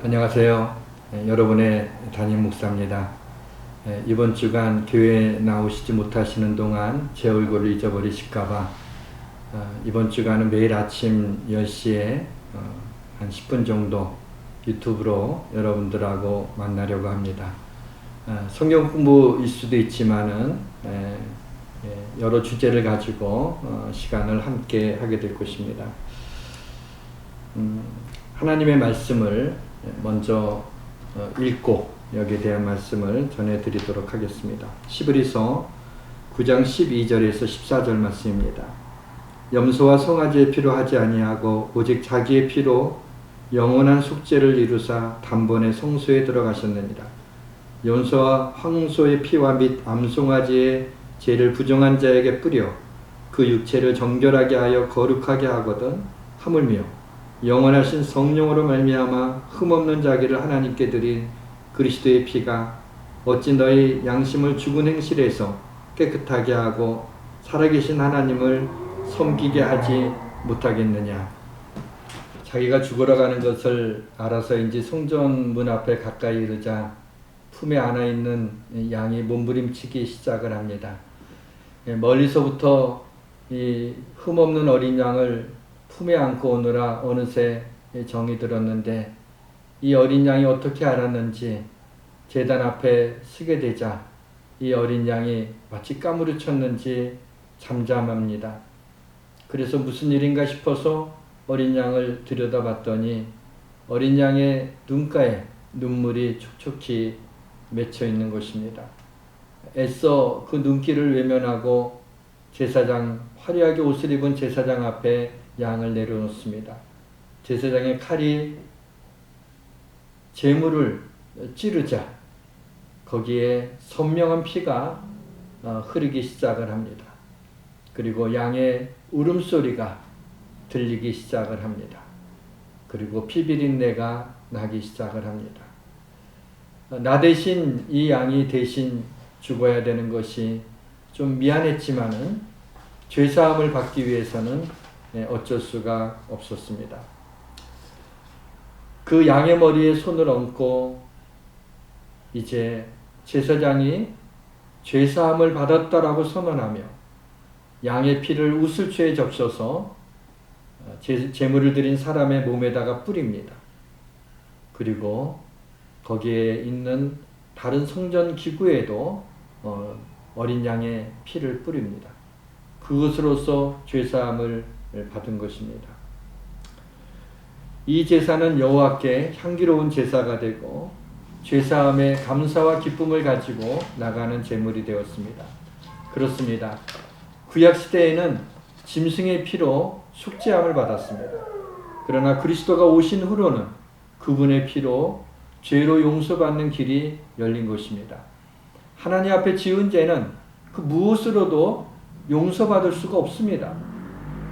안녕하세요. 여러분의 담임 목사입니다. 이번 주간 교회에 나오시지 못하시는 동안 제 얼굴을 잊어버리실까봐 이번 주간은 매일 아침 10시에 한 10분 정도 유튜브로 여러분들하고 만나려고 합니다. 성경 공부일 수도 있지만은 여러 주제를 가지고 시간을 함께 하게 될 것입니다. 하나님의 말씀을 먼저 읽고 여기에 대한 말씀을 전해드리도록 하겠습니다. 히브리서 9장 12절에서 14절 말씀입니다. 염소와 송아지의 피로 하지 아니하고 오직 자기의 피로 영원한 속죄를 이루사 단번에 성소에 들어가셨느니라. 염소와 황소의 피와 및 암송아지의 죄를 부정한 자에게 뿌려 그 육체를 정결하게 하여 거룩하게 하거든 하물며 영원하신 성령으로 말미암아 흠없는 자기를 하나님께 드린 그리스도의 피가 어찌 너희 양심을 죽은 행실에서 깨끗하게 하고 살아계신 하나님을 섬기게 하지 못하겠느냐. 자기가 죽어가는 것을 알아서인지 성전 문 앞에 가까이 이르자 품에 안아 있는 양이 몸부림치기 시작을 합니다. 멀리서부터 이 흠없는 어린 양을 품에 안고 오느라 어느새 정이 들었는데 이 어린 양이 어떻게 알았는지 제단 앞에 서게 되자 이 어린 양이 마치 까무러쳤는지 잠잠합니다. 그래서 무슨 일인가 싶어서 어린 양을 들여다봤더니 어린 양의 눈가에 눈물이 촉촉히 맺혀 있는 것입니다. 애써 그 눈길을 외면하고 제사장, 화려하게 옷을 입은 제사장 앞에 양을 내려놓습니다. 제사장의 칼이 제물을 찌르자 거기에 선명한 피가 흐르기 시작을 합니다. 그리고 양의 울음소리가 들리기 시작을 합니다. 그리고 피비린내가 나기 시작을 합니다. 나 대신 이 양이 대신 죽어야 되는 것이 좀 미안했지만은 죄사함을 받기 위해서는 어쩔 수가 없었습니다. 그 양의 머리에 손을 얹고 이제 제사장이 죄사함을 받았다라고 선언하며 양의 피를 우슬초에 적셔서 제물을 드린 사람의 몸에다가 뿌립니다. 그리고 거기에 있는 다른 성전 기구에도 어린 양의 피를 뿌립니다. 그것으로서 죄사함을 받은 것입니다. 이 제사는 여호와께 향기로운 제사가 되고 죄사함의 감사와 기쁨을 가지고 나가는 제물이 되었습니다. 그렇습니다. 구약시대에는 짐승의 피로 속죄함을 받았습니다. 그러나 그리스도가 오신 후로는 그분의 피로 죄로 용서받는 길이 열린 것입니다. 하나님 앞에 지은 죄는 그 무엇으로도 용서받을 수가 없습니다.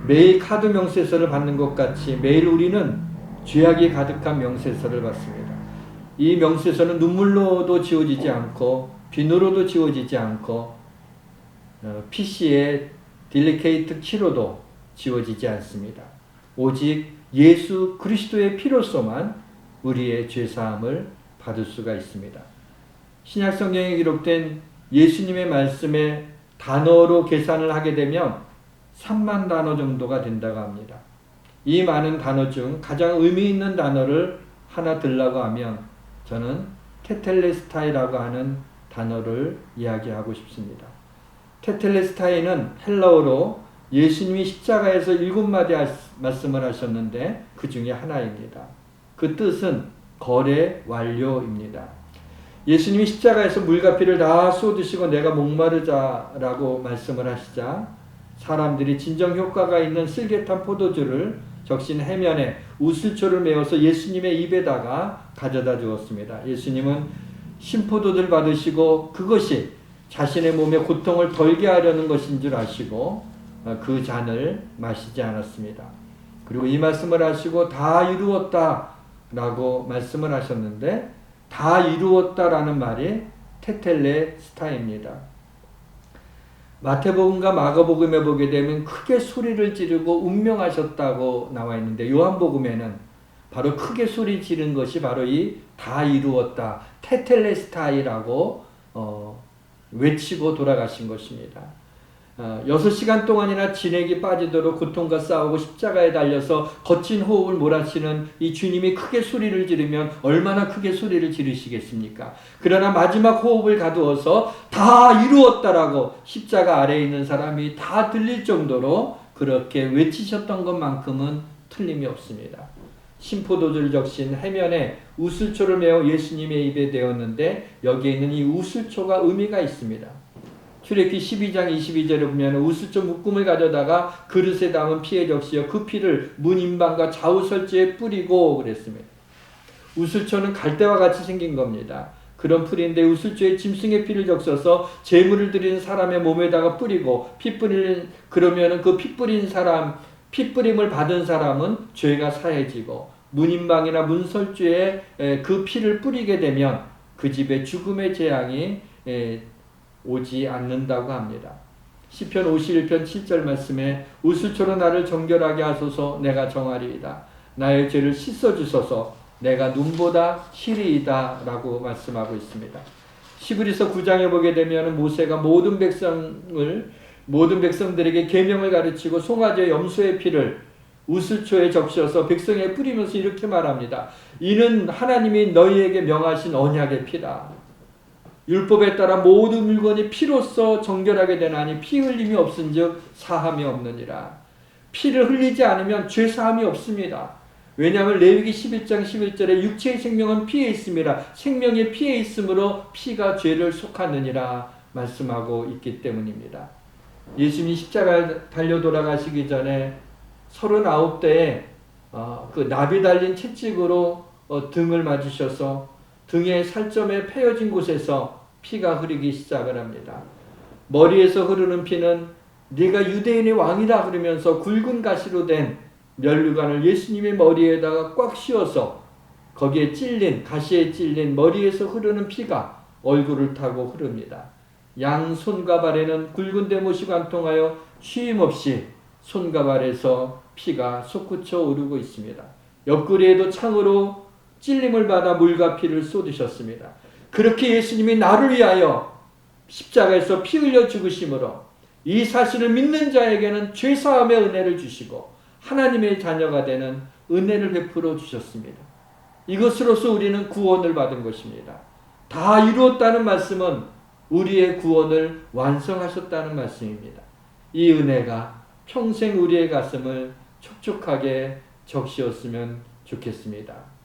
매일 카드 명세서를 받는 것 같이 매일 우리는 죄악이 가득한 명세서를 받습니다. 이 명세서는 눈물로도 지워지지 않고 비누로도 지워지지 않고 PC의 딜리케이트 키로도 지워지지 않습니다. 오직 예수 그리스도의 피로서만 우리의 죄사함을 받을 수가 있습니다. 신약 성경에 기록된 예수님의 말씀에 단어로 계산을 하게 되면 3만 단어 정도가 된다고 합니다. 이 많은 단어 중 가장 의미 있는 단어를 하나 들라고 하면 저는 테텔레스타이라고 하는 단어를 이야기하고 싶습니다. 테텔레스타이는 헬라어로 예수님이 십자가에서 7마디 말씀을 하셨는데 그 중에 하나입니다. 그 뜻은 거래 완료입니다. 예수님이 십자가에서 물과 피를 다 쏟으시고 내가 목마르자라고 말씀을 하시자 사람들이 진정 효과가 있는 쓸개탄 포도주를 적신 해면에 우슬초를 메어서 예수님의 입에다가 가져다 주었습니다. 예수님은 신포도를 받으시고 그것이 자신의 몸에 고통을 덜게 하려는 것인 줄 아시고 그 잔을 마시지 않았습니다. 그리고 이 말씀을 하시고 다 이루었다 라고 말씀을 하셨는데 다 이루었다라는 말이 테텔레스타입니다. 마태복음과 마가복음에 보게 되면 크게 소리를 지르고 운명하셨다고 나와 있는데 요한복음에는 바로 크게 소리 지른 것이 바로 이 다 이루었다. 테텔레스타이라고 외치고 돌아가신 것입니다. 6시간 동안이나 진액이 빠지도록 고통과 싸우고 십자가에 달려서 거친 호흡을 몰아치는 이 주님이 크게 소리를 지르면 얼마나 크게 소리를 지르시겠습니까? 그러나 마지막 호흡을 가두어서 다 이루었다라고 십자가 아래에 있는 사람이 다 들릴 정도로 그렇게 외치셨던 것만큼은 틀림이 없습니다. 심포도주를 적신 해면에 우슬초를 메어 예수님의 입에 대었는데 여기에 있는 이 우슬초가 의미가 있습니다. 출애굽기 12장 22절에 보면 우슬초 묶음을 가져다가 그릇에 담은 피에 적시어 그 피를 문 임방과 좌우 설주에 뿌리고 그랬습니다. 우슬초는 갈대와 같이 생긴 겁니다. 그런 풀인데 우슬초에 짐승의 피를 적셔서 제물을 드리는 사람의 몸에다가 뿌리고 그러면은 그 피 뿌린 사람, 피 뿌림을 받은 사람은 죄가 사해지고 문임방이나 문설주에 그 피를 뿌리게 되면 그 집에 죽음의 재앙이 오지 않는다고 합니다. 시편 51편 7절 말씀에 우슬초로 나를 정결하게 하소서 내가 정하리이다. 나의 죄를 씻어주소서 내가 눈보다 희리이다 라고 말씀하고 있습니다. 시브리서 9장에 보게 되면 모세가 모든 백성들에게 계명을 가르치고 송아지의 염소의 피를 우슬초에 적셔서 백성에 뿌리면서 이렇게 말합니다. 이는 하나님이 너희에게 명하신 언약의 피다. 율법에 따라 모든 물건이 피로써 정결하게 되나니 피 흘림이 없은즉 사함이 없느니라. 피를 흘리지 않으면 죄 사함이 없습니다. 왜냐하면 레위기 11장 11절에 육체의 생명은 피에 있음이라 생명이 피에 있으므로 피가 죄를 속하느니라 말씀하고 있기 때문입니다. 예수님이 십자가에 달려 돌아가시기 전에 39대에 그 나비 달린 채찍으로 등을 맞으셔서 등의 살점에 패여진 곳에서 피가 흐르기 시작을 합니다. 머리에서 흐르는 피는 네가 유대인의 왕이다 그러면서 굵은 가시로 된 면류관을 예수님의 머리에다가 꽉 씌워서 거기에 가시에 찔린 머리에서 흐르는 피가 얼굴을 타고 흐릅니다. 양 손과 발에는 굵은 대못이 관통하여 쉼없이 손과 발에서 피가 솟구쳐 오르고 있습니다. 옆구리에도 창으로 찔림을 받아 물과 피를 쏟으셨습니다. 그렇게 예수님이 나를 위하여 십자가에서 피 흘려 죽으심으로 이 사실을 믿는 자에게는 죄사함의 은혜를 주시고 하나님의 자녀가 되는 은혜를 베풀어 주셨습니다. 이것으로서 우리는 구원을 받은 것입니다. 다 이루었다는 말씀은 우리의 구원을 완성하셨다는 말씀입니다. 이 은혜가 평생 우리의 가슴을 촉촉하게 적시었으면 좋겠습니다.